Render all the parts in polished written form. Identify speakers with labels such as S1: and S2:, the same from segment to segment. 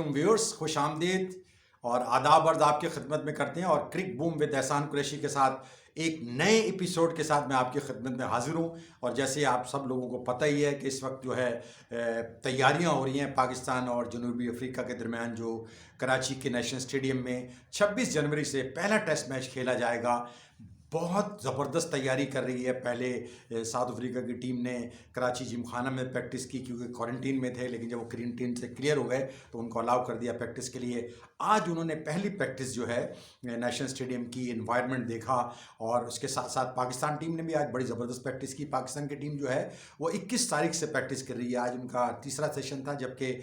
S1: वालेकुम व्यूअर्स, खुश आमदीद और आदाब अर्ज आपकी खिदमत में करते हैं। और क्रिक बूम विद एहसान कुरैशी के साथ एक नए एपिसोड के साथ मैं आपकी खिदमत में हाजिर हूँ। और जैसे आप सब लोगों को पता ही है कि इस वक्त जो है तैयारियां हो रही हैं पाकिस्तान और जनूबी अफ्रीका के दरमियान, जो कराची के नेशनल स्टेडियम में 26 जनवरी से पहला टेस्ट मैच खेला जाएगा। बहुत ज़बरदस्त तैयारी कर रही है। पहले साउथ अफ्रीका की टीम ने कराची जिमखाना में प्रैक्टिस की क्योंकि क्वारंटीन में थे, लेकिन जब वो क्वारंटीन से क्लियर हो गए तो उनको अलाउ कर दिया प्रैक्टिस के लिए। आज उन्होंने पहली प्रैक्टिस जो है नेशनल स्टेडियम की एनवायरनमेंट देखा। और उसके साथ साथ पाकिस्तान टीम ने भी आज बड़ी ज़बरदस्त प्रैक्टिस की। पाकिस्तान की टीम जो है वो 21 तारीख से प्रैक्टिस कर रही है। आज उनका तीसरा सेशन था, जबकि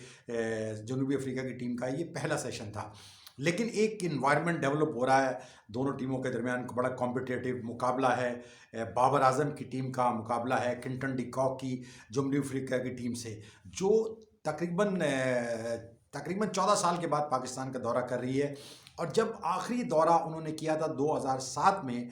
S1: जनूबी अफ्रीका की टीम का ये पहला सेशन था। लेकिन एक इन्वायरमेंट डेवलप हो रहा है, दोनों टीमों के दरमियान बड़ा कॉम्पिटिटिव मुकाबला है। बाबर आजम की टीम का मुकाबला है क्विंटन डी कॉक की जनूबी अफ्रीका की टीम से, जो तकरीबन 14 साल के बाद पाकिस्तान का दौरा कर रही है। और जब आखिरी दौरा उन्होंने किया था 2007 में,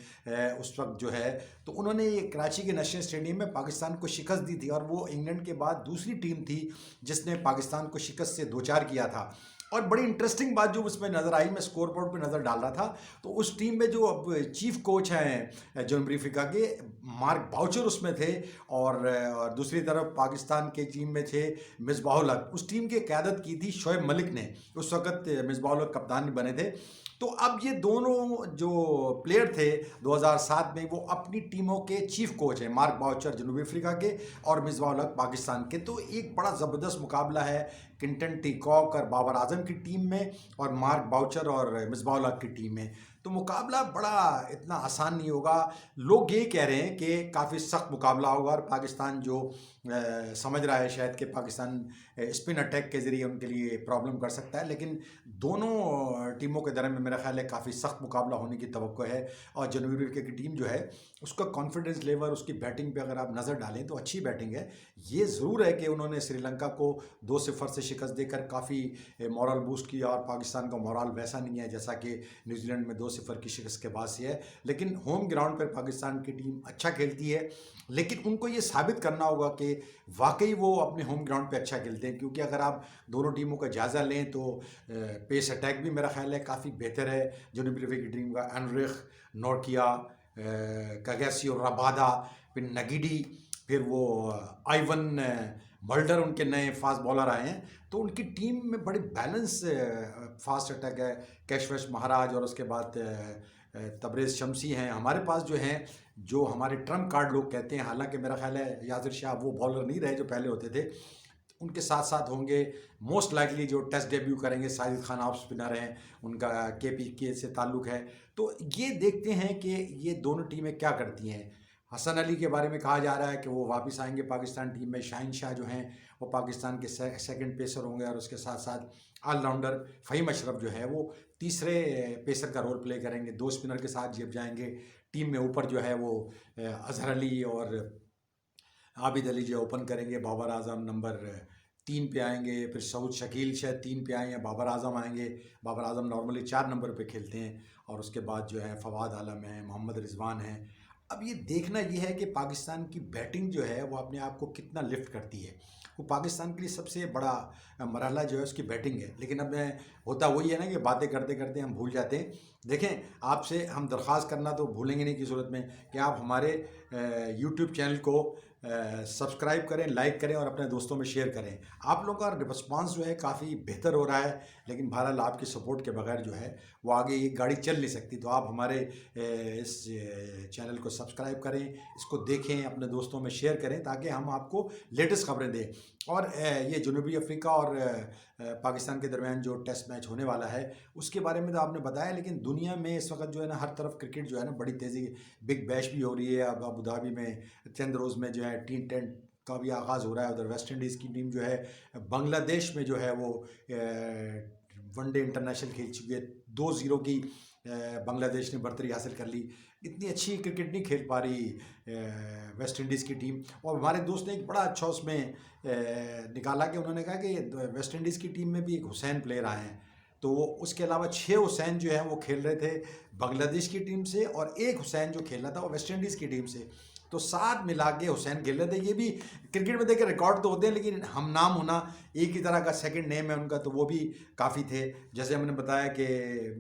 S1: उस वक्त जो है तो उन्होंने ये कराची के नेशनल स्टेडियम में पाकिस्तान को शिकस्त दी थी। और वो इंग्लैंड के बाद दूसरी टीम थी जिसने पाकिस्तान को शिकस्त से दो चार किया था। और बड़ी इंटरेस्टिंग बात जो उसमें नज़र आई, मैं स्कोर बोर्ड पर नज़र डाल रहा था तो उस टीम में जो अब चीफ कोच हैं जनूबी अफ्रीका के, मार्क बाउचर उसमें थे। और दूसरी तरफ पाकिस्तान के टीम में थे मिसबाहुल हक। उस टीम की क़यादत की थी शोएब मलिक ने, उस वक़्त मिसबाहुल हक कप्तान बने थे। तो अब ये दोनों जो प्लेयर थे 2007 में, वो अपनी टीमों के चीफ कोच हैं, मार्क बाउचर जनूबी अफ्रीका के और मिसबाहुल हक पाकिस्तान के। तो एक बड़ा ज़बरदस्त मुकाबला है क्विंटन डी कॉक और बाबर आजम की टीम में और मार्क बाउचर और मिसबाहुल हक की टीम में। तो मुकाबला बड़ा इतना आसान नहीं होगा। लोग ये कह रहे हैं कि काफ़ी सख्त मुकाबला होगा और पाकिस्तान जो समझ रहा है शायद कि पाकिस्तान स्पिन अटैक के ज़रिए उनके लिए प्रॉब्लम कर सकता है। लेकिन दोनों टीमों के दरमियान मेरा ख्याल है काफ़ी सख्त मुकाबला होने की तवक्को है। और जनूबी अफ्रीका की टीम जो है उसका कॉन्फिडेंस लेवल, उसकी बैटिंग पे अगर आप नज़र डालें तो अच्छी बैटिंग है। ये ज़रूर है कि उन्होंने श्रीलंका को 2-0 से शिकस्त देकर काफ़ी मॉरल बूस्ट किया और पाकिस्तान का मॉरल वैसा नहीं है जैसा कि न्यूजीलैंड में 2-0 की शिकस्त के बाद से है। लेकिन होम ग्राउंड पर पाकिस्तान की टीम अच्छा खेलती है, लेकिन उनको ये साबित करना होगा कि वाकई वो अपने होम ग्राउंड पे अच्छा खेलते हैं। क्योंकि अगर आप दोनों टीमों का जायज़ा लें तो पेस अटैक भी मेरा ख्याल है काफ़ी बेहतर है जनूबी अफ्रीका की टीम का। एनरिक, नोर्किया, कगैसी और रबादा, फिर नगीडी, फिर वो आइवन मल्डर उनके नए फास्ट बॉलर आए हैं। तो उनकी टीम में बड़ी बैलेंस फास्ट अटैक है। कैशवश महाराज और उसके बाद तबरेज़ शमसी हैं हमारे पास, जो हैं जो हमारे ट्रम्प कार्ड लोग कहते हैं। हालांकि मेरा ख्याल है यासिर शाह वो बॉलर नहीं रहे जो पहले होते थे। उनके साथ साथ होंगे मोस्ट लाइकली जो टेस्ट डेब्यू करेंगे साजिद खान, ऑफ स्पिनर हैं, उनका KPK से ताल्लुक़ है। तो ये देखते हैं कि ये दोनों टीमें क्या करती हैं। हसन अली के बारे में कहा जा रहा है कि वो वापस आएंगे पाकिस्तान टीम में। शाहीन शाह जो हैं वो पाकिस्तान के सेकंड पेसर होंगे और उसके साथ साथ ऑलराउंडर फ़हीम अशरफ जो है वो तीसरे पेसर का रोल प्ले करेंगे। दो स्पिनर के साथ जब जाएंगे टीम में, ऊपर जो है वो अजहर अली और आबिद अली जो ओपन करेंगे। बाबर आजम नंबर 3 पे आएंगे, फिर सऊद शकील शायद 3 पे आए हैं, बाबर आजम आएंगे। बाबर आजम नॉर्मली 4 नंबर पे खेलते हैं। और उसके बाद जो है फवाद आलम है, मोहम्मद रिजवान है। अब ये देखना ये है कि पाकिस्तान की बैटिंग जो है वो अपने आप को कितना लिफ्ट करती है। वो पाकिस्तान के लिए सबसे बड़ा मरहला जो है उसकी बैटिंग है। लेकिन अब होता वही है ना कि बातें करते करते हम भूल जाते हैं। देखें, आपसे हम दरख्वास्त करना तो भूलेंगे नहीं की सूरत में कि आप हमारे यूट्यूब चैनल को सब्सक्राइब करें, लाइक करें और अपने दोस्तों में शेयर करें। आप लोगों का रिस्पांस जो है काफ़ी बेहतर हो रहा है, लेकिन बहरहाल आपकी सपोर्ट के बगैर जो है वो आगे ये गाड़ी चल नहीं सकती। तो आप हमारे इस चैनल को सब्सक्राइब करें, इसको देखें, अपने दोस्तों में शेयर करें ताकि हम आपको लेटेस्ट खबरें दें। और ये जनूबी अफ्रीका और पाकिस्तान के दरमियान जो टेस्ट मैच होने वाला है उसके बारे में तो आपने बताया। लेकिन दुनिया में इस वक्त जो है ना हर तरफ क्रिकेट जो है ना बड़ी तेज़ी, बिग बैश भी हो रही है। अब अबू धाबी में चंद रोज़ में जो है T10 का भी आगाज़ हो रहा है। उधर वेस्ट इंडीज़ की टीम जो है बांग्लादेश में जो है वो वनडे इंटरनेशनल खेल चुकी है। 2-0 की बांग्लादेश ने बढ़तरी हासिल कर ली। इतनी अच्छी क्रिकेट नहीं खेल पा रही वेस्ट इंडीज़ की टीम। और हमारे दोस्त ने एक बड़ा अच्छा उसमें निकाला कि उन्होंने कहा कि वेस्ट इंडीज़ की टीम में भी एक हुसैन प्लेयर आए हैं। तो उसके अलावा 6 हुसैन जो है वो खेल रहे थे बांग्लादेश की टीम से और एक हुसैन जो खेल रहा था वो वेस्ट इंडीज़ की टीम से। तो साथ मिला के हुसैन खेल रहे थे। ये भी क्रिकेट में देखिए रिकॉर्ड तो होते हैं, लेकिन हम नाम होना एक ही तरह का सेकंड नेम है उनका, तो वो भी काफ़ी थे। जैसे हमने बताया कि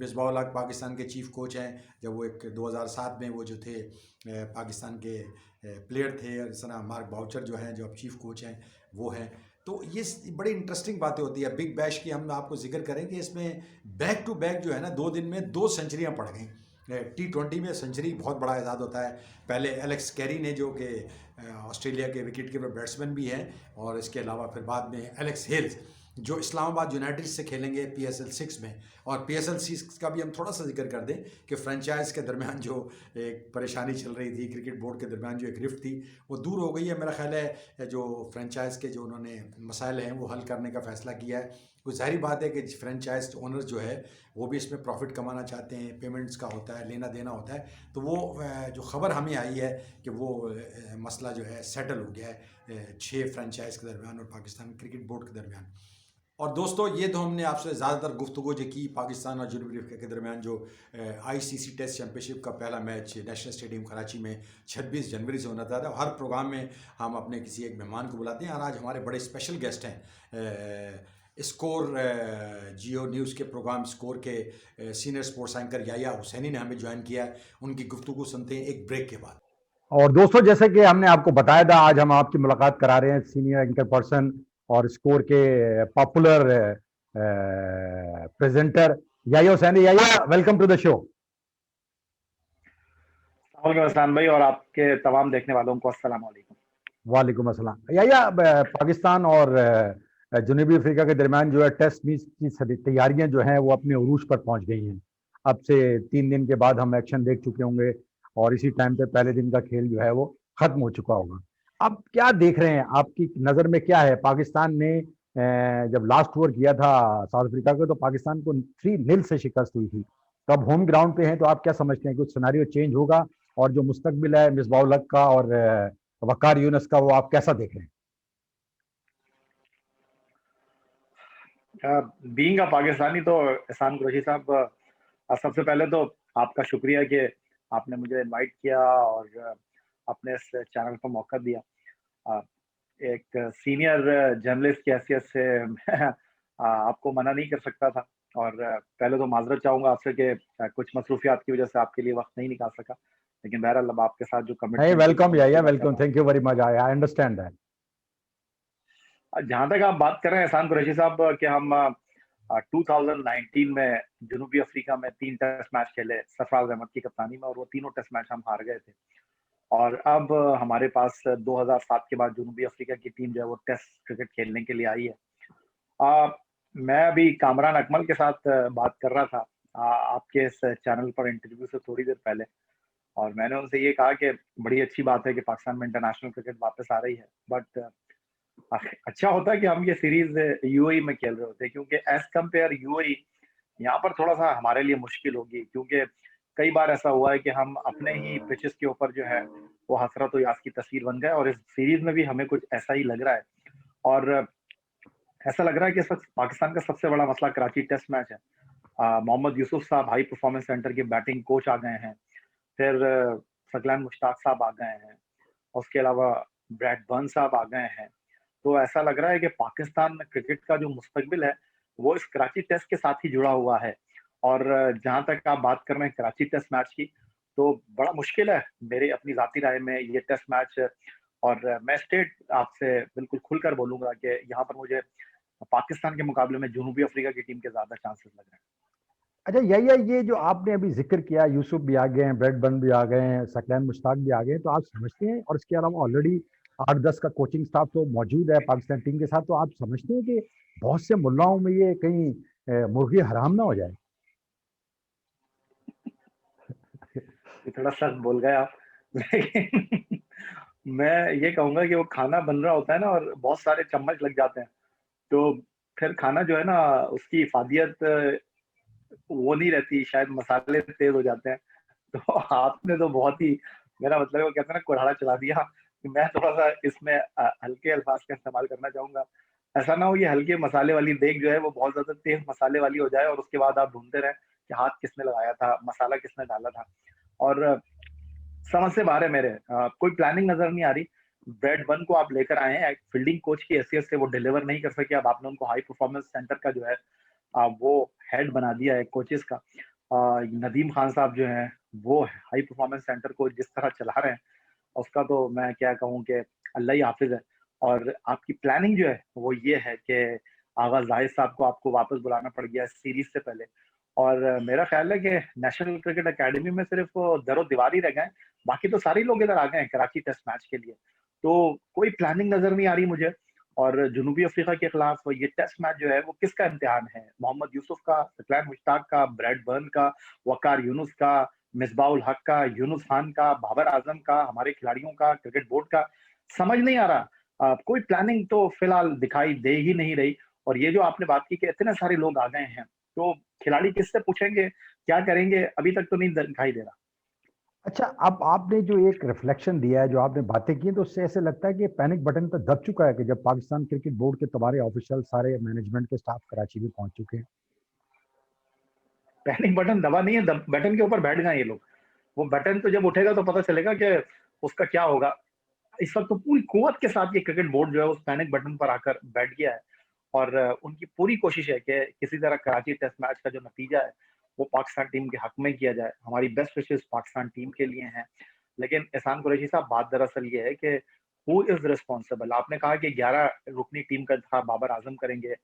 S1: मिसबाह-उल हक पाकिस्तान के चीफ कोच हैं, जब वो एक 2007 में वो जो थे पाकिस्तान के प्लेयर थे, और इस तरह मार्क बाउचर जो हैं जो अब चीफ कोच हैं वो हैं। तो ये बड़ी इंटरेस्टिंग बातें होती है। बिग बैश की हम आपको जिक्र करें कि इसमें बैक टू बैक जो है ना 2 दिन में 2 सेंचुरियाँ पड़ गई। T20 में सेंचुरी बहुत बड़ा एजाद होता है। पहले एलेक्स कैरी ने, जो कि ऑस्ट्रेलिया के विकेट कीपर बैट्समैन भी हैं, और इसके अलावा फिर बाद में एलेक्स हेल्स जो इस्लामाबाद यूनाइटेड से खेलेंगे PSL 6 में। और PSL 6 का भी हम थोड़ा सा जिक्र कर दें कि फ्रेंचाइज के दरमियान जो एक परेशानी चल रही थी, क्रिकेट बोर्ड के दरमियान जो एक रिफ्ट थी, वो दूर हो गई है। मेरा ख्याल है जो फ्रेंचाइज के जो उन्होंने मसाइल हैं वो हल करने का फैसला किया है। कुछ ज़ाहिर बात है कि फ्रेंचाइज ओनर्स जो है वो भी इसमें प्रॉफिट कमाना चाहते हैं, पेमेंट्स का होता है, लेना देना होता है। तो वो जो खबर हमें आई है कि वो मसला जो है सेटल हो गया है 6 फ्रेंचाइज के दरमियान और पाकिस्तान क्रिकेट बोर्ड के दरमियान। और दोस्तों, ये तो हमने आपसे ज़्यादातर गुफ्तगू जो की पाकिस्तान और जनूबी अफ्रीका के दरमियान जो ICC टेस्ट चैम्पियनशिप का पहला मैच नेशनल स्टेडियम कराची में 26 जनवरी से होना था। हर प्रोग्राम में हम अपने किसी एक मेहमान को बुलाते हैं, और आज हमारे बड़े स्पेशल गेस्ट हैं स्कोर जियो न्यूज़ के प्रोग्राम स्कोर के सीनियर स्पोर्ट्स एंकर याया हुसैनी ने हमें ज्वाइन किया है। उनकी गुफ्तगू सुनते हैं एक ब्रेक के बाद।
S2: और दोस्तों, जैसे कि हमने आपको बताया था, आज हम आपकी मुलाकात करा रहे हैं सीनियर एंकर पर्सन और स्कोर के popular presenter Yahya Hussaini. Yahya, welcome to the show.
S3: अस्सलाम भाई, और आपके तमाम देखने वालों को अस्सलाम वालेकुम।
S2: वालेकुम अस्सलाम। याया, पाकिस्तान और जनूबी अफ्रीका के दरमियान जो है टेस्ट मैच की तैयारियां जो हैं वो अपने उरूज पर पहुंच गई हैं। अब से 3 दिन के बाद हम एक्शन देख चुके होंगे, और इसी टाइम पे पहले दिन का खेल जो है वो खत्म हो चुका होगा। अब क्या देख रहे हैं, आपकी नज़र में क्या है? पाकिस्तान ने जब लास्ट ओवर किया था साउथ अफ्रीका को, तो पाकिस्तान को 3-0 से शिकस्त हुई थी। तो अब होम ग्राउंड पे हैं, तो आप क्या समझते हैं, कुछ सिनेरियो चेंज होगा? और जो मुस्तकबिल है मिसबाह-उल हक का और वकार यूनुस का, वो आप कैसा देख रहे हैं?
S3: बीइंग अ पाकिस्तानी, तो एहसान कुरैशी साहब, सबसे पहले तो आपका शुक्रिया कि आपने मुझे इनवाइट किया और अपने इस चैनल पर मौका दिया। एक सीनियर जर्नलिस्ट की हैसियत से मैं आपको मना नहीं कर सकता था, और पहले तो माजरत चाहूंगा आपसे कि कुछ मसरूफियात की वजह से आपके लिए वक्त नहीं निकाल सका, लेकिन बहरहाल अब आपके साथ जो
S2: Hey,
S3: commitment
S2: welcome, yeah, welcome. Thank you very much. I understand that.
S3: जहां तक आप बात कर रहे हैं एहसान कुरैशी साहब कि हम 2019 में जनूबी अफ्रीका में 3 टेस्ट मैच खेले सरफराज अहमद की कप्तानी में, और वो तीनों टेस्ट मैच हम हार गए थे। और अब हमारे पास 2007 के बाद जनूबी अफ्रीका की टीम जो है वो टेस्ट क्रिकेट खेलने के लिए आई है। मैं अभी कामरान अकमल के साथ बात कर रहा था आपके इस चैनल पर इंटरव्यू से थोड़ी देर पहले, और मैंने उनसे ये कहा कि बड़ी अच्छी बात है कि पाकिस्तान में इंटरनेशनल क्रिकेट वापस आ रही है, बट अच्छा होता है कि हम ये सीरीज UAE में खेल रहे होते, क्योंकि एज कम्पेयर UAE यहाँ पर थोड़ा सा हमारे लिए मुश्किल होगी, क्योंकि कई बार ऐसा हुआ है कि हम अपने ही पिचेस के ऊपर जो है वो हसरत और यास की तस्वीर बन गए, और इस सीरीज में भी हमें कुछ ऐसा ही लग रहा है। और ऐसा लग रहा है कि पाकिस्तान का सबसे बड़ा मसला कराची टेस्ट मैच है। मोहम्मद यूसुफ साहब हाई परफॉर्मेंस सेंटर के बैटिंग कोच आ गए हैं, फिर सकलान मुश्ताक साहब आ गए हैं, उसके अलावा ब्रैड बर्न साहब आ गए हैं। तो ऐसा लग रहा है कि पाकिस्तान में क्रिकेट का जो मुस्तकबिल है वो इस कराची टेस्ट के साथ ही जुड़ा हुआ है। और जहां तक आप बात कर रहे हैं कराची टेस्ट मैच की, तो बड़ा मुश्किल है मेरी अपनी जाती राय में ये टेस्ट मैच। और मैं स्टेट आपसे बिल्कुल खुलकर बोलूंगा कि यहाँ पर मुझे पाकिस्तान के मुकाबले में जनूबी अफ्रीका की टीम के ज्यादा चांसेस लग रहे हैं।
S2: अच्छा, ये जो आपने अभी जिक्र किया, यूसुफ भी आ गए हैं, ब्रेड बन भी आ गए हैं, सकलैन मुश्ताक भी आ गए हैं, तो आप समझते हैं, और इसके अलावा ऑलरेडी 8-10 का कोचिंग स्टाफ तो मौजूद है पाकिस्तान टीम के साथ, तो आप समझते हैं कि बहुत से मुल्लाओं में ये कहीं मुर्गी हराम ना हो जाए?
S3: ये थोड़ा सख्त बोल गए आप, लेकिन मैं ये कहूंगा कि वो खाना बन रहा होता है ना, और बहुत सारे चम्मच लग जाते हैं, तो फिर खाना जो है ना उसकी इफादियत वो नहीं रहती, शायद मसाले तेज हो जाते हैं। तो आपने तो बहुत ही, मेरा मतलब है वो कहते हैं ना, कुल्हाड़ा चला दिया। मैं थोड़ा सा इसमें हल्के अल्फाज का इस्तेमाल करना चाहूंगा। ऐसा ना हो ये हल्के मसाले वाली देग जो है वो बहुत ज्यादा तेज मसाले वाली हो जाए, और उसके बाद आप ढूंढते रहे कि हाथ किसने लगाया था, मसाला किसने डाला था। और समझ से बाहर है मेरे। कोई प्लानिंग नजर नहीं आ रही। ब्रेड बन को आप लेकर आए हैं, एक फील्डिंग कोच की हैसियत से वो डिलीवर नहीं कर सके, अब आपने उनको हाई परफॉर्मेंस सेंटर का जो है वो हेड बना दिया है कोचेस का। नदीम खान साहब जो हैं वो हाई परफॉर्मेंस सेंटर को जिस तरह चला रहे हैं, उसका तो मैं क्या कहूँ कि अल्लाह ही हाफिज है। और आपकी प्लानिंग जो है वो ये है कि आगा जाहिद साहब को आपको वापस बुलाना पड़ गया सीरीज से पहले। और मेरा ख्याल है कि नेशनल क्रिकेट एकेडमी में सिर्फ दरो दीवार ही रह गए हैं, बाकी तो सारे लोग इधर आ गए हैं कराची टेस्ट मैच के लिए। तो कोई प्लानिंग नजर नहीं आ रही मुझे। और जनूबी अफ्रीका के खिलाफ ये टेस्ट मैच जो है वो किसका इम्तिहान है? मोहम्मद यूसुफ का, सकलैन मुश्ताक का, ब्रैड बर्न का, वकार यूनुस का, मिसबाउल हक का, यूनुस खान का, बाबर आजम का, हमारे खिलाड़ियों का, क्रिकेट बोर्ड का? समझ नहीं आ रहा। कोई प्लानिंग तो फिलहाल दिखाई दे ही नहीं रही। और ये जो आपने बात की कि इतने सारे लोग आ गए हैं, तो खिलाड़ी किससे पूछेंगे, क्या करेंगे, अभी तक तो नहीं दिखाई दे रहा।
S2: अच्छा, अब आपने जो एक रिफ्लेक्शन दिया है, जो आपने बातें की, तो उससे ऐसे लगता है कि पैनिक बटन तो दब चुका है कि जब पाकिस्तान क्रिकेट बोर्ड के तुम्हारे ऑफिशियल सारे मैनेजमेंट के स्टाफ कराची भी पहुंच चुके हैं।
S3: पैनिक बटन दबा नहीं है, बटन के ऊपर बैठ गए ये लोग। वो बटन तो जब उठेगा तो पता चलेगा कि उसका क्या होगा। इस वक्त तो पूरी कुवत के साथ ये क्रिकेट बोर्ड जो है उस पैनिक बटन पर आकर बैठ गया है। और उनकी पूरी कोशिश है कि किसी तरह कराची टेस्ट मैच का जो नतीजा है वो पाकिस्तान टीम के हक में किया जाए। हमारी बेस्ट विशेस पाकिस्तान टीम के लिए हैं। लेकिन एहसान कुरैशी साहब, बात दरअसल ये है कि हु इज रिस्पॉन्सिबल? आपने कहा कि 11 रुकनी टीम का इंतखाब बाबर आजम करेंगे,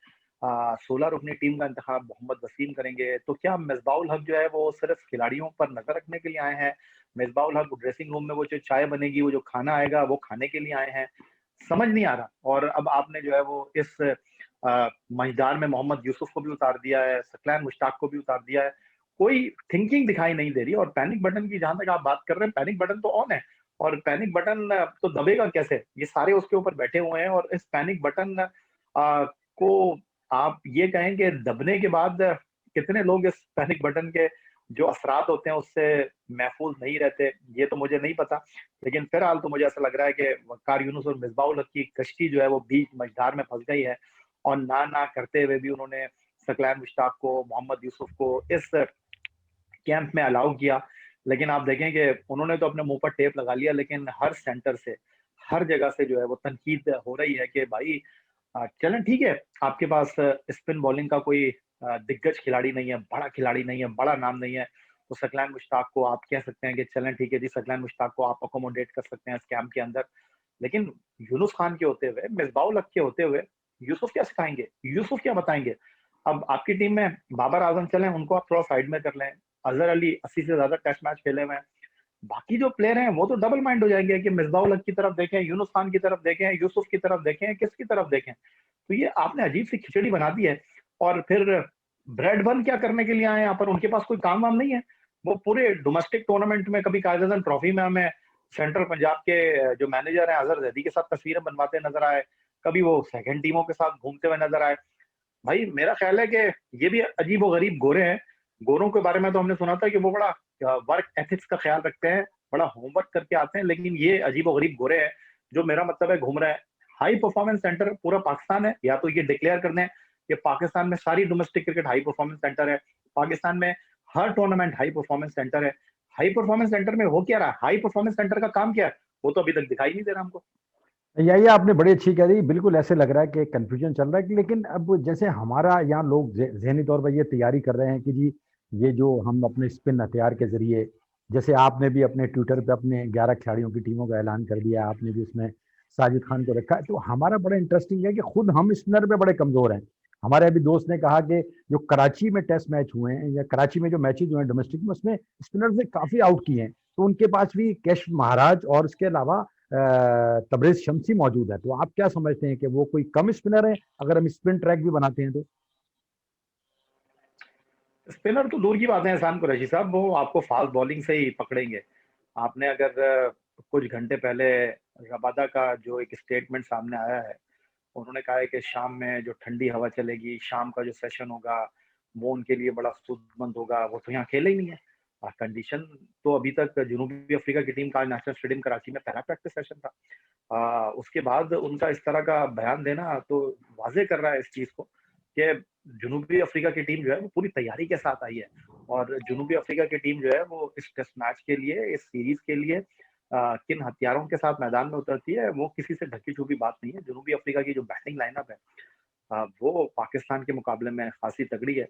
S3: 16 रुकनी टीम का इंतखाब मोहम्मद वसीम करेंगे, तो क्या मिसबाउल हक जो है वो सिर्फ खिलाड़ियों पर नजर रखने के लिए आए हैं? मिसबाउल हक ड्रेसिंग रूम में वो जो चाय बनेगी, वो जो खाना आएगा, वो खाने के लिए आए हैं? समझ नहीं आ रहा। और अब आपने जो है वो इस मझदार में मोहम्मद यूसुफ को भी उतार दिया है, सकलैन मुश्ताक को भी उतार दिया है। कोई थिंकिंग दिखाई नहीं दे रही। और पैनिक बटन की जहां तक आप बात कर रहे हैं, पैनिक बटन तो ऑन है, और पैनिक बटन तो दबेगा कैसे? ये सारे उसके ऊपर बैठे हुए हैं। और इस पैनिक बटन को आप ये कहें कि दबने के बाद कितने लोग इस पैनिक बटन के जो असरात होते हैं उससे महफूज नहीं रहते, ये तो मुझे नहीं पता। लेकिन फिलहाल तो मुझे ऐसा लग रहा है कि वकार यूनुस और मिसबाउल हक की कश्ती जो है वो बीच मझधार में फंस गई है। और ना ना करते हुए भी उन्होंने सकलैन मुश्ताक को, मोहम्मद यूसुफ को इस कैंप में अलाउ किया। लेकिन आप देखें कि उन्होंने तो अपने मुंह पर टेप लगा लिया, लेकिन हर सेंटर से, हर जगह से जो है वो तनकीद हो रही है कि भाई चलें ठीक है, आपके पास स्पिन बॉलिंग का कोई दिग्गज खिलाड़ी नहीं है, बड़ा खिलाड़ी नहीं है, बड़ा नाम नहीं है, तो सकलैन मुश्ताक को आप कह सकते हैं कि चलें ठीक है जी, सकलैन मुश्ताक को आप अकोमोडेट कर सकते हैं इस कैंप के अंदर। लेकिन यूनुस खान के होते हुए, मिसबाउल हक के होते हुए, यूसुफ क्या सिखाएंगे, यूसुफ क्या बताएंगे? अब आपकी टीम में बाबर आजम चले, उनको आप थोड़ा साइड में कर लें। अजहर अली 80 से ज्यादा टेस्ट मैच खेले हुए हैं। बाकी जो प्लेयर हैं वो तो डबल माइंड हो जाएंगे कि मिसबाउल हक की तरफ देखें, यूनुस खान की तरफ देखें, यूसुफ की तरफ देखें, किसकी तरफ देखें? तो ये आपने अजीब सी खिचड़ी बना दी है। और फिर ब्रेड बर्न क्या करने के लिए आए यहाँ पर? उनके पास कोई काम वाम नहीं है। वो पूरे डोमेस्टिक टूर्नामेंट में कभी कायदे ट्रॉफी में हमें सेंट्रल पंजाब के जो मैनेजर हैं अजहर जैदी के साथ तस्वीरें बनवाते नजर आए, कभी वो सेकंड टीमों के साथ घूमते हुए नजर आए। भाई मेरा ख्याल है कि ये भी अजीब व गरीब गोरे हैं। गोरों के बारे में तो हमने सुना था कि वो बड़ा वर्क एथिक्स का ख्याल रखते हैं, बड़ा होमवर्क करके आते हैं, लेकिन ये अजीब व गरीब गोरे हैं जो, मेरा मतलब है, घूम रहे हैं। हाई परफॉर्मेंस सेंटर पूरा पाकिस्तान है, या तो ये डिक्लेयर कर दें कि पाकिस्तान में सारी domestic cricket high performance centre है, पाकिस्तान में हर टूर्नामेंट हाई परफॉर्मेंस सेंटर है। हाई परफॉर्मेंस सेंटर में हो क्या रहा है? हाई परफॉर्मेंस सेंटर का काम क्या है? वो तो अभी तक दिखाई नहीं दे रहा हमको।
S2: ये आपने बड़ी अच्छी कह दी। बिल्कुल ऐसे लग रहा है कि कंफ्यूजन चल रहा है लेकिन अब जैसे हमारा यहाँ लोग जहनी तौर पर ये तैयारी कर रहे हैं कि जी ये जो हम अपने स्पिन हथियार के जरिए, जैसे आपने भी अपने ट्विटर पे अपने 11 खिलाड़ियों की टीमों का ऐलान कर दिया, आपने भी उसमें साजिद खान को रखा है, तो हमारा बड़ा इंटरेस्टिंग है कि खुद हम स्पिनर पे बड़े कमजोर हैं। हमारे अभी दोस्त ने कहा कि जो कराची में टेस्ट मैच हुए हैं या कराची में जो मैचेज हुए हैं डोमेस्टिक में, उसमें स्पिनर ने काफी आउट किए हैं, तो उनके पास भी कैश महाराज और इसके अलावा तबरेज शमसी मौजूद है। तो आप क्या समझते हैं कि वो कोई कम स्पिनर है अगर हम स्पिन ट्रैक भी बनाते हैं तो?
S3: स्पिनर तो दूर की बात है एहसान कुरैशी साहब, वो आपको फास्ट बॉलिंग से ही पकड़ेंगे। आपने अगर कुछ घंटे पहले रबादा का जो एक स्टेटमेंट सामने आया है, उन्होंने कहा है कि शाम में जो ठंडी हवा चलेगी, शाम का जो सेशन होगा वो उनके लिए बड़ा सूदमंद होगा। वो तो यहाँ खेले ही नहीं है। कंडीशन तो अभी तक जनूबी अफ्रीका की टीम का नेशनल स्टेडियम कराची में पहला प्रैक्टिस सेशन था। उसके बाद उनका इस तरह का बयान देना तो वाजे कर रहा है इस चीज को। कि जनूबी अफ्रीका की टीम जो है वो पूरी तैयारी के साथ आई है, और जनूबी अफ्रीका की टीम जो है वो इस टेस्ट मैच के लिए, इस सीरीज के लिए किन हथियारों के साथ मैदान में उतरती है वो किसी से ढकी छुपी बात नहीं है। जनूबी अफ्रीका की जो बैटिंग लाइनअप है वो पाकिस्तान के मुकाबले में खासी तगड़ी है,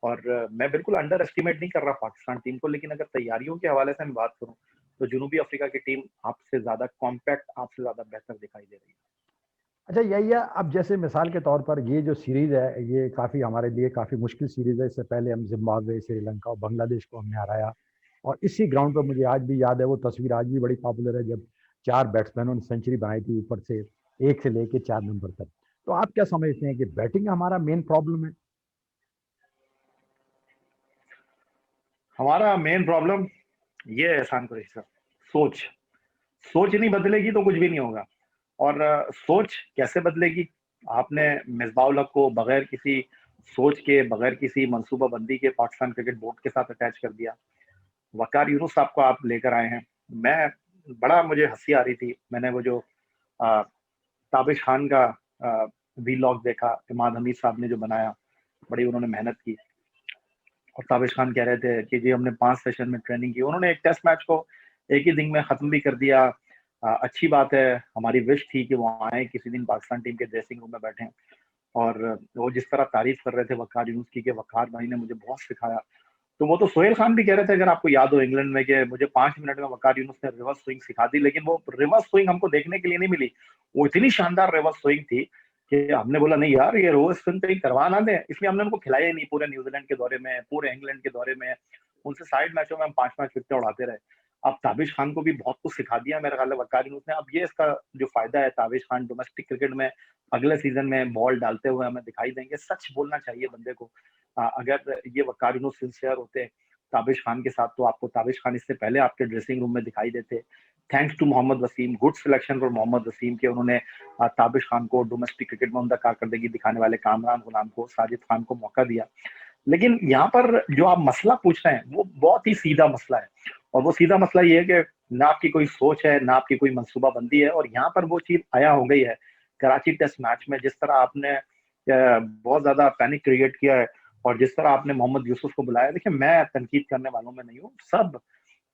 S3: और मैं बिल्कुल अंडर एस्टिमेट नहीं कर रहा पाकिस्तान टीम को, लेकिन अगर तैयारियों के हवाले से मैं बात करूं तो जनूबी अफ्रीका की टीम आपसे ज्यादा कॉम्पैक्ट, आपसे ज्यादा बेहतर दिखाई दे रही है।
S2: अच्छा यही है, अब जैसे मिसाल के तौर पर ये जो सीरीज है ये काफी हमारे लिए काफी मुश्किल सीरीज है। इससे पहले हम जिम्बाब्वे, श्रीलंका और बांग्लादेश को हमने हराया, और इसी ग्राउंड पर मुझे आज भी याद है, वो तस्वीर आज भी बड़ी पॉपुलर है, जब 4 बैट्समैनों ने सेंचुरी बनाई थी ऊपर से 1 से लेके 4 नंबर तक। तो आप क्या समझते हैं कि बैटिंग हमारा मेन प्रॉब्लम है?
S3: हमारा मेन प्रॉब्लम ये है एहसान कुरैशी सर, सोच। सोच नहीं बदलेगी तो कुछ भी नहीं होगा। और सोच कैसे बदलेगी? आपने मिसबाह उल हक को बगैर किसी सोच के, बगैर किसी मंसूबा बंदी के पाकिस्तान क्रिकेट बोर्ड के साथ अटैच कर दिया। वकार यूनुस साहब को आप लेकर आए हैं। मैं बड़ा मुझे हंसी आ रही थी, मैंने वो जो अ, ताबिश खान का वीलॉग देखा, इमाद हमीद साहब ने जो बनाया, बड़ी उन्होंने मेहनत की। और ताबिश खान कह रहे थे कि जी हमने 5 सेशन में ट्रेनिंग की। उन्होंने एक टेस्ट मैच को एक ही दिन में खत्म भी कर दिया। अच्छी बात है, हमारी विश थी कि वो आए किसी दिन पाकिस्तान टीम के ड्रेसिंग रूम में बैठे, और वो जिस तरह तारीफ कर रहे थे वकार यूनुस की कि वकार भाई ने मुझे बहुत सिखाया। तो वो तो सोहेल खान भी कह रहे थे, अगर आपको याद हो इंग्लैंड में, कि मुझे 5 मिनट में वकार यूनुस ने रिवर्स स्विंग सिखा दी, लेकिन वो रिवर्स स्विंग हमको देखने के लिए नहीं मिली। वो इतनी शानदार रिवर्स स्विंग थी कि हमने बोला नहीं यार ये रिवर्स स्विंग कहीं करवा ना दे, इसलिए हमने उनको खिलाया ही नहीं। पूरे न्यूजीलैंड के दौरे में, पूरे इंग्लैंड के दौरे में, उनसे साइड मैचों में हम 5-5 विकेट उड़ाते रहे। अब ताबिश खान को भी बहुत कुछ सिखा दिया मेरे ख्याल है वकार यूनुस ने। अब ये इसका जो फायदा है, ताबिश खान डोमेस्टिक क्रिकेट में अगले सीजन में बॉल डालते हुए हमें दिखाई देंगे। सच बोलना चाहिए बंदे को। अगर ये वकार यूनुस सिंसियर होते ताबिश खान के साथ, तो आपको ताबिश खान इससे पहले आपके ड्रेसिंग रूम में दिखाई देते। Thanks to Mohammad Wasim, good selection for Mohammad Wasim, के उन्होंने ताबिश खान को डोमेस्टिक क्रिकेट में उनका कारकर्दगी दिखाने वाले कामरान गुलाम को, साजिद खान को मौका दिया। लेकिन यहाँ पर जो आप मसला पूछ रहे हैं वो बहुत ही सीधा मसला है, और वो सीधा मसला ये है कि ना आपकी कोई सोच है, ना आपकी कोई मंसूबाबंदी है, और यहाँ पर वो चीज आया हो गई है कराची टेस्ट मैच में। जिस तरह आपने बहुत ज्यादा पैनिक क्रिएट किया है, और जिस तरह आपने मोहम्मद यूसुफ को बुलाया, देखिए मैं तनकीद करने वालों में नहीं हूँ। सब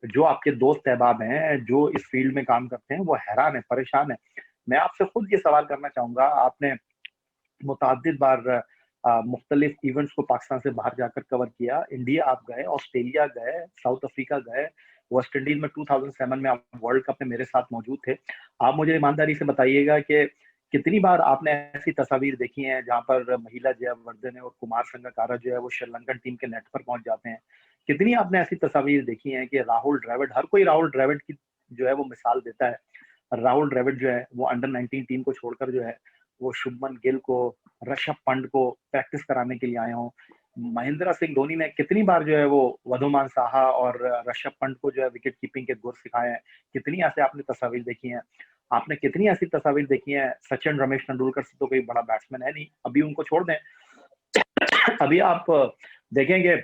S3: जो आपके दोस्त अहबाब हैं, जो इस फील्ड में काम करते हैं, वो हैरान है, परेशान है। मैं आपसे खुद ये सवाल करना चाहूंगा, आपने मुतअद्दिद बार मुख्तलिफ इवेंट्स को पाकिस्तान से बाहर जाकर कवर किया। इंडिया आप गए, ऑस्ट्रेलिया गए, साउथ अफ्रीका गए, वेस्ट इंडीज में 2007 में आप वर्ल्ड कप में मेरे साथ मौजूद थे। आप मुझे ईमानदारी से बताइएगा कि कितनी बार आपने ऐसी तस्वीर देखी हैं जहां पर महिला जयवर्धने और कुमार संगकारा जो है वो श्रीलंकन टीम के नेट पर पहुंच जाते हैं? कितनी आपने ऐसी तस्वीर देखी हैं कि राहुल द्रविड़, हर कोई राहुल द्रविड़ की जो है वो मिसाल देता है, राहुल द्रविड़ जो है वो अंडर 19 टीम को छोड़कर जो है वो शुभमन गिल को, ऋषभ पंत को प्रैक्टिस कराने के लिए आए हों। महेंद्र सिंह धोनी ने कितनी बार जो है वो वधुमान साहा और ऋषभ पंत को जो है विकेट कीपिंग के गुर सिखाए हैं। कितनी ऐसे आपने तस्वीर देखी हैं? आपने कितनी ऐसी तस्वीर देखी हैं? सचिन, रमेश तेंदुलकर से तो कोई बड़ा बैट्समैन है नहीं, अभी उनको छोड़ दें। अभी आप देखेंगे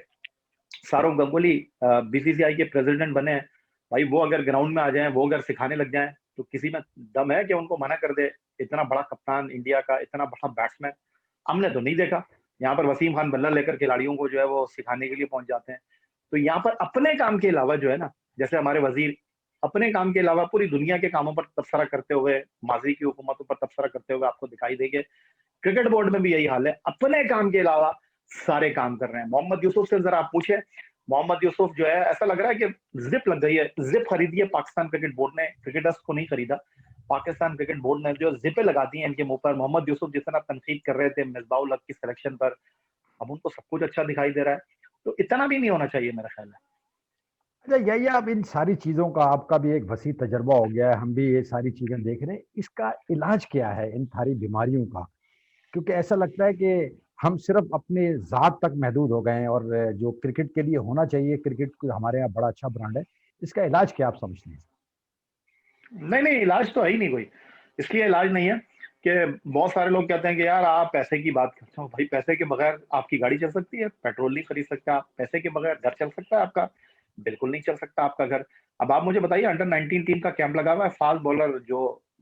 S3: सौरव गंगुली बीसीसीआई के प्रेसिडेंट बने हैं, भाई वो अगर ग्राउंड में आ जाएं, वो अगर सिखाने लग जाएं, तो किसी में दम है कि उनको मना कर दे? इतना बड़ा कप्तान इंडिया का, इतना बड़ा बैट्समैन हमने तो नहीं देखा। यहाँ पर वसीम खान बल्ला लेकर खिलाड़ियों को जो है वो सिखाने के लिए पहुंच जाते हैं। तो यहाँ पर अपने काम के अलावा जो है ना, जैसे हमारे वजीर अपने काम के अलावा पूरी दुनिया के कामों पर तबसरा करते हुए, माजी की हुकूमतों पर तबसरा करते हुए आपको दिखाई देंगे। क्रिकेट बोर्ड में भी यही हाल है, अपने काम के अलावा सारे काम कर रहे हैं। मोहम्मद यूसुफ से जरा आप पूछे, मोहम्मद यूसुफ जो है ऐसा लग रहा है कि जिप लग गई है। जिप खरीदी है पाकिस्तान क्रिकेट बोर्ड ने, क्रिकेटर्स को नहीं खरीदा। पाकिस्तान क्रिकेट बोर्ड ने जो जिपे लगा दी हैं इनके मुंह पर। मोहम्मद यूसुफ जिस तरह तनकीद कर रहे थे मिसबाह उल हक की सिलेक्शन पर, अब उनको सब कुछ अच्छा दिखाई दे रहा है। तो इतना भी नहीं होना चाहिए मेरा ख्याल है।
S2: अच्छा यही, अब इन सारी चीज़ों का आपका भी एक वसी तजर्बा हो गया है, हम भी ये सारी चीज़ें देख रहे हैं, इसका इलाज क्या है इन सारी बीमारियों का? क्योंकि ऐसा लगता है कि हम सिर्फ अपने ज़ात तक महदूद हो गए हैं, और जो क्रिकेट के लिए होना चाहिए, क्रिकेट को हमारे यहाँ बड़ा अच्छा ब्रांड है, इसका इलाज क्या आप समझते हैं?
S3: नहीं नहीं, इलाज तो है ही नहीं कोई। इसलिए इलाज नहीं है कि बहुत सारे लोग कहते हैं कि यार आप पैसे की बात करते हो। भाई पैसे के बगैर आपकी गाड़ी चल सकती है? पेट्रोल नहीं खरीद सकते आप? पैसे के बगैर घर चल सकता है आपका? बिल्कुल नहीं चल सकता आपका घर। अब आप मुझे बताइए, अंडर 19 टीम का कैंप लगा हुआ है, फास्ट बॉलर जो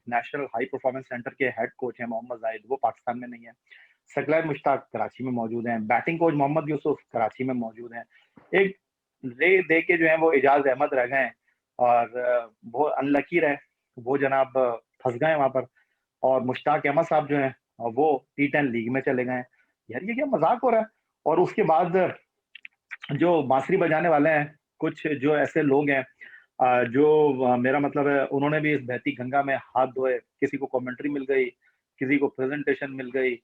S3: नेशनल हाई परफॉर्मेंस सेंटर के हेड कोच है मोहम्मद जाहिद, वो पाकिस्तान में नहीं है। सकलैन मुश्ताक कराची में मौजूद हैं, बैटिंग कोच मोहम्मद यूसुफ कराची में मौजूद हैं। एक ले दे के जो है वो एजाज अहमद रह गए हैं और वो अनलकी रहे, वो जनाब फंस गए वहां पर। और मुश्ताक अहमद साहब जो हैं वो T10 लीग में चले गए हैं। यार ये क्या मजाक हो रहा है। और उसके बाद जो बांसुरी बजाने वाले हैं, कुछ जो ऐसे लोग हैं जो मेरा मतलब है उन्होंने भी इस बहती गंगा में हाथ धोए, किसी को कमेंट्री मिल गई, किसी को प्रेजेंटेशन मिल गई,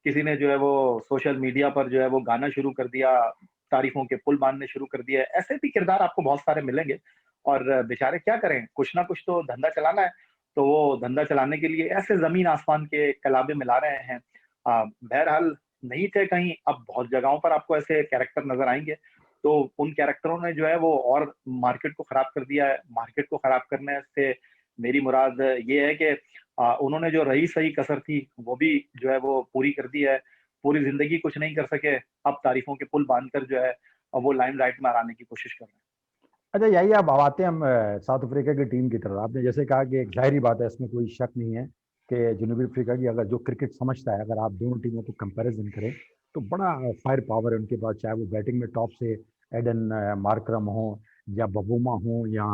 S3: किसी ने जो है वो सोशल मीडिया पर जो है वो गाना शुरू कर दिया, तारीफों के पुल बांधने शुरू कर दिए। ऐसे भी किरदार आपको बहुत सारे मिलेंगे और बेचारे क्या करें, कुछ ना कुछ तो धंधा चलाना है। तो वो धंधा चलाने के लिए ऐसे जमीन आसमान के कलाबे मिला रहे हैं। बहरहाल नहीं थे कहीं, अब बहुत जगहों पर आपको ऐसे कैरेक्टर नजर आएंगे। तो उन कैरेक्टरों ने जो है वो और मार्केट को खराब कर दिया है। मार्केट को खराब करने से मेरी मुराद ये है कि उन्होंने जो रही सही कसर थी वो भी जो है वो पूरी कर दी है। पूरी जिंदगी कुछ नहीं कर सके, अब तारीफों के पुल बांधकर जो है वो लाइमलाइट में आने की कोशिश कर रहे हैं।
S2: अच्छा यही, अब आते हैं हम साउथ अफ्रीका की टीम की तरफ। आपने जैसे कहा कि एक जाहिर बात है, इसमें कोई शक नहीं है कि जनूबी अफ्रीका की, अगर जो क्रिकेट समझता है, अगर आप दोनों टीमों को कंपैरिजन करें तो बड़ा फायर पावर है उनके पास, चाहे वो बैटिंग में टॉप से एडन मार्करम हो या बबूमा हो या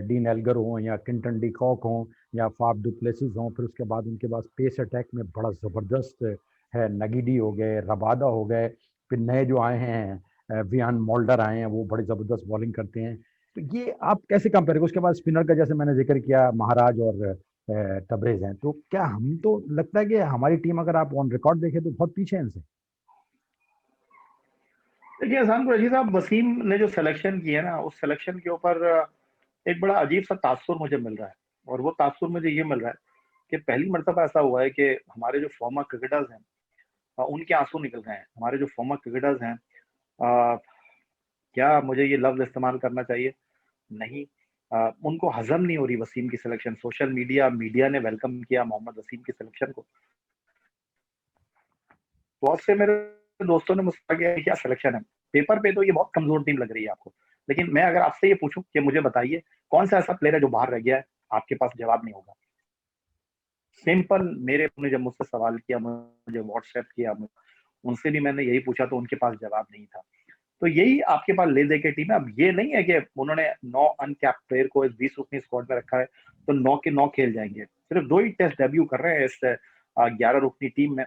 S2: डीन एल्गर हो या किंटन डी कॉक हो या फाफ डुप्लेसिस हो। फिर उसके बाद उनके पास पेस अटैक में बड़ा ज़बरदस्त है, नगीडी हो गए, रबादा हो गए, फिर नए जो आए हैं वियान मोल्डर आए हैं, वो बड़ी ज़बरदस्त बॉलिंग करते हैं। तो ये आप कैसे कंपेयर करें? उसके बाद स्पिनर का जैसे मैंने जिक्र किया, महाराज और तबरेज हैं। तो क्या हम तो लगता है कि हमारी टीम, अगर आप ऑन रिकॉर्ड देखें तो बहुत पीछे है इनसे।
S3: देखिए एहसान कुरैशी साहब, वसीम ने जो सिलेक्शन की है ना, उस सिलेक्शन के ऊपर एक बड़ा अजीब सा तासुर मुझे मिल रहा है। और वो तासुर मुझे ये मिल रहा है कि पहली मर्तबा ऐसा हुआ है कि हमारे जो फॉर्मर क्रिकेटर्स हैं उनके आंसू निकल गए हैं। हमारे जो फॉर्मर क्रिकेटर्स हैं, क्या मुझे ये लफ्ज इस्तेमाल करना चाहिए, नहीं, उनको हजम नहीं हो रही वसीम की सिलेक्शन। सोशल मीडिया ने वेलकम किया मोहम्मद वसीम की सिलेक्शन को। बहुत से मेरे दोस्तों ने मुझसे कहा कि क्या सिलेक्शन है, पेपर पे तो ये बहुत कमजोर टीम लग रही है आपको, लेकिन मैं अगर आपसे ये पूछूं कि मुझे बताइए कौन सा ऐसा प्लेयर है जो बाहर रह गया है, आपके पास जवाब नहीं होगा। सिंपल, मेरे ने जब मुझसे सवाल किया, मुझे व्हाट्सएप किया, उनसे भी मैंने यही पूछा तो उनके पास जवाब नहीं था। तो यही आपके पास ले दे के टीम है। अब ये नहीं है कि उन्होंने 9 अनकैप्ड प्लेयर को इस 20 रुकनी स्क्वाड में रखा है तो 9 के 9 खेल जाएंगे। सिर्फ 2 ही टेस्ट डेब्यू कर रहे हैं इस 11 रुकनी टीम में।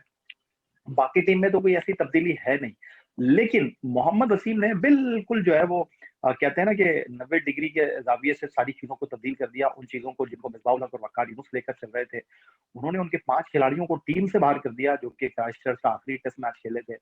S3: बाकी टीम में तो कोई ऐसी तब्दीली है नहीं। लेकिन मोहम्मद वसीम ने बिल्कुल जो है वो कहते हैं ना कि 90 डिग्री के जाविये से सारी चीजों को तब्दील कर दिया। उन चीजों को जिनको मिसबाह-उल हक और वकार यूनुस लेकर चल रहे थे, उन्होंने उनके 5 खिलाड़ियों को टीम से बाहर कर दिया जो कि क्राइस्टचर्च का आखिरी टेस्ट मैच खेले थे।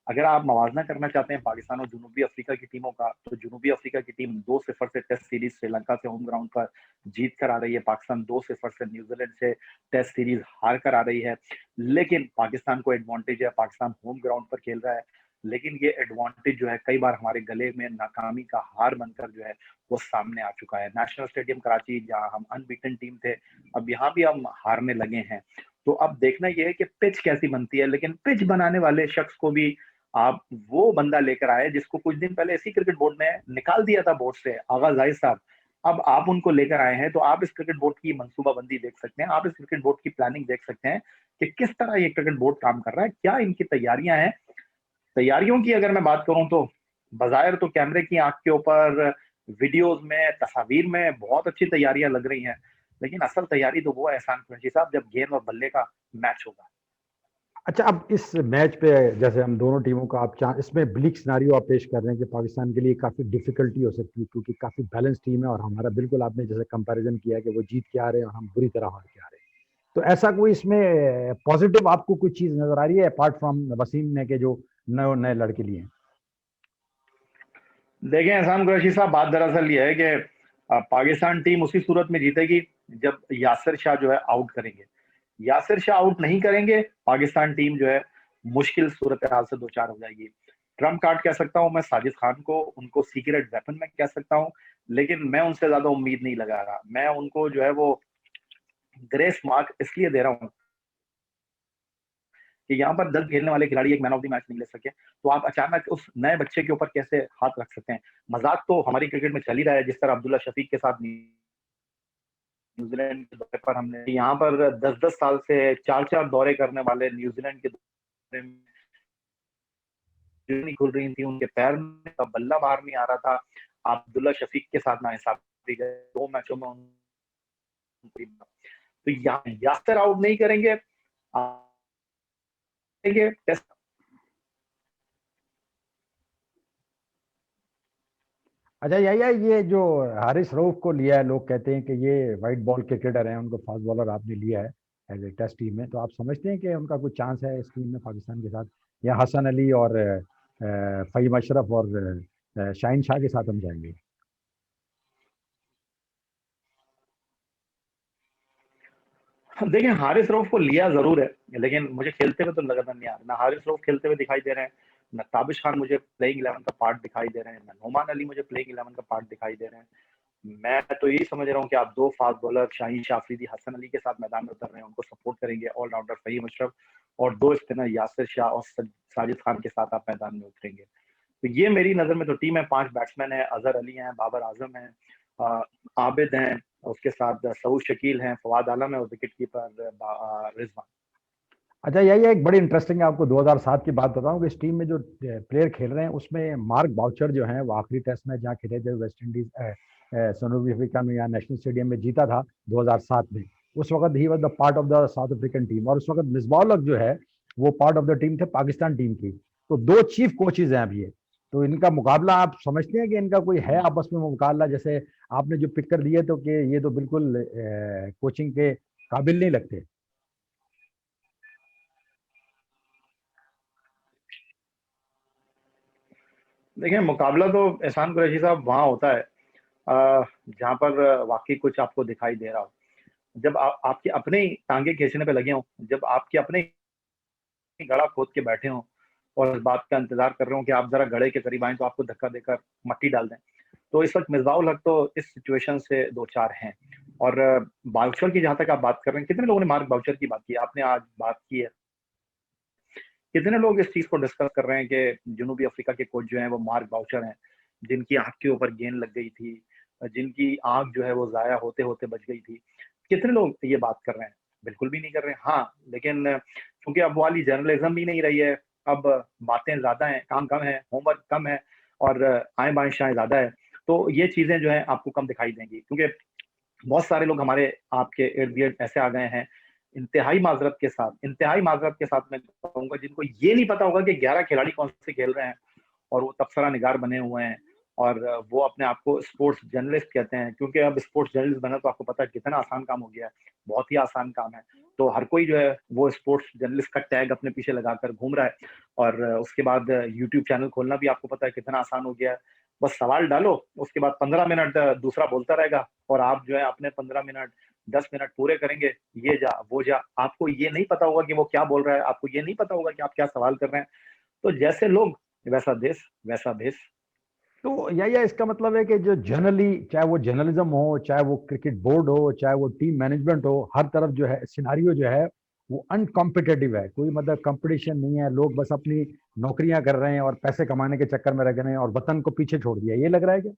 S3: अगर आप मवाजना करना चाहते हैं पाकिस्तान और जनूबी अफ्रीका की टीमों का, तो जनूबी अफ्रीका की टीम 2-0 से टेस्ट सीरीज श्रीलंका से होम ग्राउंड पर जीत कर आ रही है। पाकिस्तान 2-0 से न्यूजीलैंड से टेस्ट सीरीज हार कर आ रही है। लेकिन पाकिस्तान को एडवांटेज है, पाकिस्तान होम ग्राउंड पर खेल रहा है। लेकिन ये एडवांटेज जो है कई बार हमारे गले में नाकामी का हार बनकर जो है वो सामने आ चुका है। नेशनल स्टेडियम कराची जहां हम अनबीटन टीम थे, अब यहाँ भी हम हारने लगे हैं। तो अब देखना यह है कि पिच कैसी बनती है। लेकिन पिच बनाने वाले शख्स को भी आप वो बंदा लेकर आए जिसको कुछ दिन पहले इसी क्रिकेट बोर्ड ने निकाल दिया था बोर्ड से, आगा जाहिद साहब। अब आप उनको लेकर आए हैं तो आप इस क्रिकेट बोर्ड की मंसूबाबंदी देख सकते हैं, आप इस क्रिकेट बोर्ड की प्लानिंग देख सकते हैं कि किस तरह ये क्रिकेट बोर्ड काम कर रहा है, क्या इनकी तैयारियां हैं। तैयारियों की अगर मैं बात करूं तो बजायर तो कैमरे की आंख के ऊपर, वीडियोस में, तस्वीर में बहुत अच्छी तैयारियां लग रही हैं। लेकिन असल तैयारी तो वो है एहसान कुरैशी साहब जब गेंद और बल्ले का मैच होगा।
S2: अच्छा, अब इस मैच पे जैसे हम दोनों टीमों का आप इसमें ब्लिक सिनारियो आप पेश कर रहे हैं कि पाकिस्तान के लिए काफ़ी डिफिकल्टी हो सकती है क्योंकि काफ़ी बैलेंस टीम है और हमारा, बिल्कुल आपने जैसे कंपैरिजन किया है कि वो जीत के आ रहे हैं और हम बुरी तरह हार के आ रहे हैं। तो ऐसा कोई इसमें पॉजिटिव आपको कोई चीज़ नज़र आ रही है अपार्ट फ्रॉम वसीम ने के जो नए नए लड़के लिए हैं?
S3: देखें एहसान कुरैशी साहब, बात दरअसल ये है कि पाकिस्तान टीम उसी सूरत में जीतेगी जब यासिर शाह जो है आउट करेंगे। यासिर शाह आउट नहीं करेंगे, पाकिस्तान टीम जो है मुश्किल सूरत हाल से दो चार हो जाएगी। ट्रम्प कार्ड कह सकता हूं मैं साजिद खान को, उनको सीक्रेट वेपन में कह सकता हूं, लेकिन मैं उनसे ज्यादा उम्मीद नहीं लगा रहा। मैं उनको जो है वो ग्रेस मार्क इसलिए दे रहा हूं कि यहाँ पर 10 खेलने वाले खिलाड़ी एक मैन ऑफ द मैच नहीं ले सके, तो आप अचानक उस नए बच्चे के ऊपर कैसे हाथ रख सकते हैं। मजाक तो हमारी क्रिकेट में चल ही रहा है, जिस तरह अब्दुल्ला शफीक के साथ न्यूजीलैंड के दौरे पर हमने यहाँ पर 10-10 साल से 4-4 दौरे करने वाले न्यूजीलैंड के नहीं खुल रही थी, उनके पैर में का बल्ला बाहर नहीं आ रहा था। अब्दुल्ला शफीक के साथ नाइंसाफी गए 2 मैचों में तो यासिर आउट नहीं करेंगे, टेस्ट।
S2: अच्छा ये जो हारिस रऊफ को लिया है, लोग कहते हैं कि ये वाइट बॉल क्रिकेटर हैं, उनको फास्ट बॉलर आपने लिया है एज ए टेस्ट टीम में, तो आप समझते हैं कि उनका कुछ चांस है इस टीम में पाकिस्तान के साथ, या हसन अली और फ़हीम अशरफ और शाहीन शाह के साथ हम जाएंगे?
S3: देखिए, हारिस रऊफ को लिया जरूर है, लेकिन मुझे खेलते हुए तो नजर नहीं आ रहा। ना हारिस रऊफ खेलते हुए दिखाई दे रहे हैं, ना ताबिश खान मुझे प्लेइंग 11 का पार्ट दिखाई दे रहे हैं, ना नोमान अली मुझे प्लेइंग 11 का पार्ट दिखाई दे रहे हैं। मैं तो यही समझ रहा हूँ कि आप 2 फास्ट बॉलर शाहीन शाह अफरीदी हसन अली के साथ मैदान में उतर रहे हैं, उनको सपोर्ट करेंगे, ऑलराउंडर फ़हीम अशरफ और 2 स्पिनर यासिर शाह और साजिद खान के साथ आप मैदान में उतरेंगे। तो ये मेरी नज़र में तो टीम है। 5 बैट्समैन है, अजहर अली हैं, बाबर आजम हैं, आबिद हैं, उसके साथ सऊद शकील हैं, फवाद आलम है और विकेट कीपर रिजवान।
S2: अच्छा यही एक बड़ी इंटरेस्टिंग है, आपको 2007 की बात बताऊं कि इस टीम में जो प्लेयर खेल रहे हैं उसमें मार्क बाउचर जो है वो आखिरी टेस्ट में जहाँ खेले थे वेस्ट इंडीज जनूबी अफ्रीका में, यहाँ नेशनल स्टेडियम में जीता था 2007 में, उस वक्त he was the part of the south African team, और उस वक्त मिसबाह जो है वो पार्ट ऑफ द टीम थे पाकिस्तान टीम की। तो 2 चीफ कोचेज हैं अब ये, तो इनका मुकाबला आप समझते हैं कि इनका कोई है आपस में मुकाबला? जैसे आपने जो पिक कर दिए तो कि ये तो बिल्कुल कोचिंग के काबिल नहीं लगते।
S3: देखिए, मुकाबला तो एहसान कुरैशी साहब वहाँ होता है जहाँ पर वाकई कुछ आपको दिखाई दे रहा हो। जब आपके अपने ही टांगे खींचने पे लगे हों, जब आपके अपने ही गड़ा खोद के बैठे हों और इस बात का इंतजार कर रहे हो कि आप जरा गड़े के करीब आए तो आपको धक्का देकर मट्टी डाल दें, तो इस वक्त मिसबाह उल हक तो इस सिचुएशन से दो चार हैं। और बाउचर की जहां तक आप बात कर रहे हैं, कितने लोगों ने मार्क बाउचर की बात की, आपने आज बात की है, कितने लोग इस चीज को डिस्कस कर रहे हैं कि जनूबी अफ्रीका के कोच जो हैं वो मार्क बाउचर हैं, जिनकी आंख के ऊपर गेंद लग गई थी, जिनकी आंख जो है वो जाया होते होते बच गई थी। कितने लोग ये बात कर रहे हैं? बिल्कुल भी नहीं कर रहे हैं। हाँ, लेकिन क्योंकि अब वाली जर्नलिज्म भी नहीं रही है, अब बातें ज्यादा हैं, काम कम है, होमवर्क कम है और आए बाएं शाएं ज्यादा है, तो ये चीजें जो है आपको कम दिखाई देंगी। क्योंकि बहुत सारे लोग हमारे आपके इर्द गिर्द ऐसे आ गए हैं, इंतहाई माजरत के साथ मैं कहूंगा, जिनको ये नहीं पता होगा कि 11 खिलाड़ी कौन से खेल रहे हैं, और वो तबसरा निगार बने हुए हैं और वो अपने आप को स्पोर्ट्स जर्नलिस्ट कहते हैं। क्योंकि अब स्पोर्ट्स जर्नलिस्ट बना तो आपको पता है कितना आसान काम हो गया है, बहुत ही आसान काम है। तो हर कोई जो है वो स्पोर्ट्स जर्नलिस्ट का टैग अपने पीछे लगाकर घूम रहा है, और उसके बाद यूट्यूब चैनल खोलना भी आपको पता है कितना आसान हो गया है। बस सवाल डालो, उसके बाद 15 मिनट दूसरा बोलता रहेगा और आप जो है अपने 15 मिनट 10 मिनट पूरे करेंगे, ये जा वो जा, आपको ये नहीं पता होगा कि वो क्या बोल रहा है, आपको ये नहीं पता होगा कि आप क्या सवाल कर रहे हैं। तो जैसे लोग वैसा देश वैसा भेष।
S2: तो या इसका मतलब है कि जो जनरली, चाहे वो जर्नलिज्म हो, चाहे वो क्रिकेट बोर्ड हो, चाहे वो टीम मैनेजमेंट हो, हर तरफ जो है सिनारियो जो है वो अनकॉम्पिटेटिव है, कोई मतलब कंपटीशन नहीं है, लोग बस अपनी नौकरियां कर रहे हैं और पैसे कमाने के चक्कर में रह गए हैं और वतन को पीछे छोड़ दिया, ये लग रहा है क्या?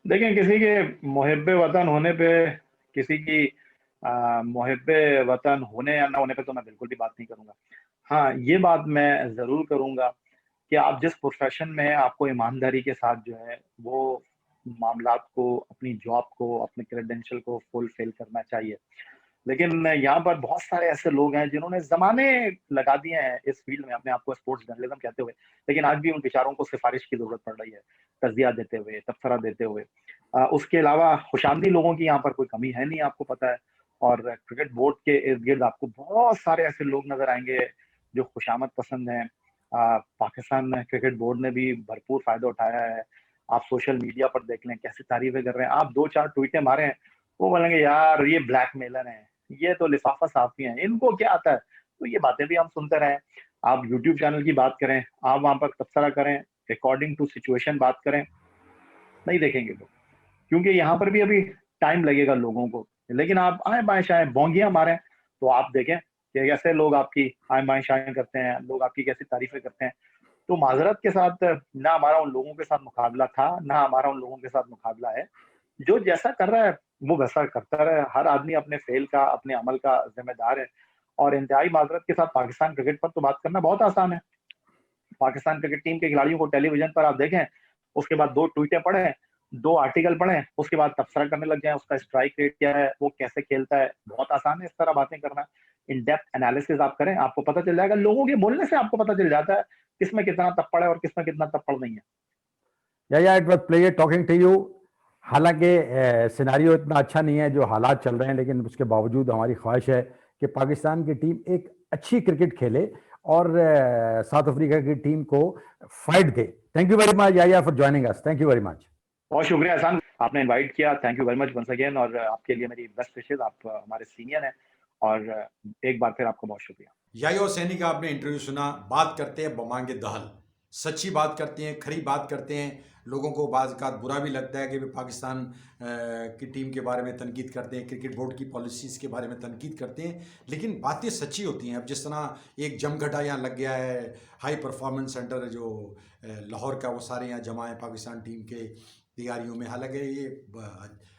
S3: देखें, किसी के मुहिब्बे वतन होने पे, किसी की मुहिब्बे वतन होने या ना होने पे तो मैं बिल्कुल भी बात नहीं करूंगा। हाँ, ये बात मैं जरूर करूंगा कि आप जिस प्रोफेशन में हैं, आपको ईमानदारी के साथ जो है वो मामलात को, अपनी जॉब को, अपने क्रेडेंशियल को फुलफिल करना चाहिए। लेकिन यहाँ पर बहुत सारे ऐसे लोग हैं जिन्होंने जमाने लगा दिए हैं इस फील्ड में, अपने आप को स्पोर्ट्स जर्नलिज्म कहते हुए, लेकिन आज भी उन बेचारों को सिफारिश की जरूरत पड़ रही है, तजिया देते हुए, तबसरा देते हुए। उसके अलावा खुशामदी लोगों की यहाँ पर कोई कमी है नहीं, आपको पता है। और क्रिकेट बोर्ड के इर्द गिर्द आपको बहुत सारे ऐसे लोग नजर आएंगे जो खुशामद पसंद हैं। पाकिस्तान क्रिकेट बोर्ड ने भी भरपूर फायदा उठाया है। आप सोशल मीडिया पर देख लें कैसी तारीफें कर रहे हैं, आप 2-4 ट्वीटें मारे हैं, वो बोलेंगे यार ये ब्लैकमेलर हैं, ये तो लिफाफा साफी हैं, इनको क्या आता है। तो ये बातें भी हम सुनते रहे। आप यूट्यूब चैनल की बात करें, आप वहां पर तबसरा करें, अकॉर्डिंग टू सिचुएशन बात करें, नहीं देखेंगे लोग, क्योंकि यहाँ पर भी अभी टाइम लगेगा लोगों को। लेकिन आप आए बाएं शाएं बोंगियां मारें तो आप देखें कि कैसे लोग आपकी आए बाएं शाएं करते हैं, लोग आपकी कैसी तारीफें करते हैं। तो माजरत के साथ, ना हमारा उन लोगों के साथ मुकाबला था, ना हमारा उन लोगों के साथ मुकाबला है। जो जैसा कर रहा है वो वैसा करता रहे। हर आदमी अपने फेल का, अपने अमल का ज़िम्मेदार है और इंतहाई माज़रत के साथ पाकिस्तान क्रिकेट पर तो बात करना बहुत आसान है। पाकिस्तान क्रिकेट टीम के खिलाड़ियों को टेलीविज़न पर आप देखें, उसके बाद 2 ट्वीटें पढ़ें, 2 आर्टिकल पढ़ें, उसके बाद तबसरा करने लग जाएँ, उसका स्ट्राइक रेट क्या है, वो कैसे खेलता है। बहुत आसान है इस तरह बातें करना। इन डेप्थ एनालिसिस आप करें, आपको पता चल जाएगा। लोगों के बोलने से आपको पता चल जाता है, किसमें कितना तप्पड़ है और किसमें कितना तप्पड़ नहीं है।
S2: या it was player talking to you. हालांकि सिनारियो इतना अच्छा नहीं है जो हालात चल रहे हैं, लेकिन उसके बावजूद हमारी ख्वाहिश है कि पाकिस्तान की टीम एक अच्छी क्रिकेट खेले और साउथ अफ्रीका की टीम को फाइट दे। Thank you very much Yahya for joining us. Thank you very much.
S3: बहुत शुक्रिया एहसान, आपने इनवाइट किया। Thank you very much once again और आपके लिए मेरी बेस्ट विशेज़। आप हमारे सीनियर हैं और एक बार फिर आपका बहुत शुक्रिया।
S1: याया हुसैनी का आपने इंटरव्यू सुना। बात करते हैं बमांगे दहल, सच्ची बात करते हैं, खरी बात करते हैं। लोगों को बाज़-औक़ात बुरा भी लगता है कि वे पाकिस्तान की टीम के बारे में तनकीद करते हैं, क्रिकेट बोर्ड की पॉलिसीज़ के बारे में तनकीद करते हैं, लेकिन बातें सच्ची होती हैं। अब जिस तरह एक जमघटा यहाँ लग गया है, हाई परफॉर्मेंस सेंटर जो लाहौर का, वो सारे यहाँ जमा हैं पाकिस्तान टीम के तैयारियों में। हालांकि ये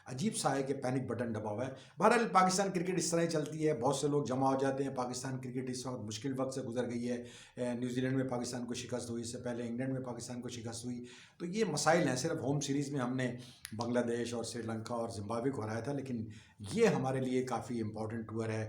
S1: अजीब सा है कि पैनिक बटन दबा हुआ है। बहरहाल पाकिस्तान क्रिकेट इस तरह ही चलती है, बहुत से लोग जमा हो जाते हैं। पाकिस्तान क्रिकेट इस वक्त मुश्किल वक्त से गुजर गई है। न्यूजीलैंड में पाकिस्तान को शिकस्त हुई, इससे पहले इंग्लैंड में पाकिस्तान को शिकस्त हुई। तो ये मसाइल हैं। सिर्फ होम सीरीज़ में हमने बांग्लादेश और श्रीलंका और जिम्बाब्वे को हराया था, लेकिन ये हमारे लिए काफ़ी इंपॉर्टेंट टूर है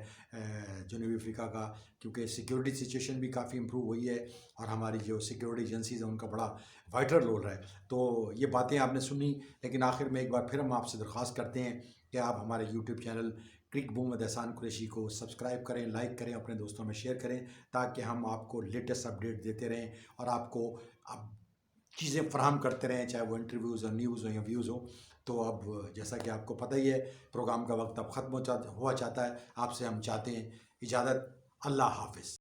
S1: जनूबी अफ्रीका का, क्योंकि सिक्योरिटी सिचुएशन भी काफ़ी इम्प्रूव हुई है और हमारी जो सिक्योरिटी एजेंसीज हैं उनका बड़ा वाइटल रोल रहा है। तो ये बातें आपने सुनी, लेकिन आखिर में एक बार फिर हम आपसे दरख्वास्त करते हैं कि आप हमारे YouTube channel Cric Boom with Ehsan Qureshi को सब्सक्राइब करें, लाइक करें, अपने दोस्तों में शेयर करें, ताकि हम आपको लेटेस्ट अपडेट देते रहें और आपको अब चीज़ें फराहम करते रहें, चाहे वो इंटरव्यूज़ और न्यूज़ हो या व्यूज़ हो। तो अब जैसा कि आपको पता ही है, प्रोग्राम का वक्त अब ख़त्म हुआ चाहता है। आपसे हम चाहते हैं इजाज़त। अल्लाह हाफ़िज़।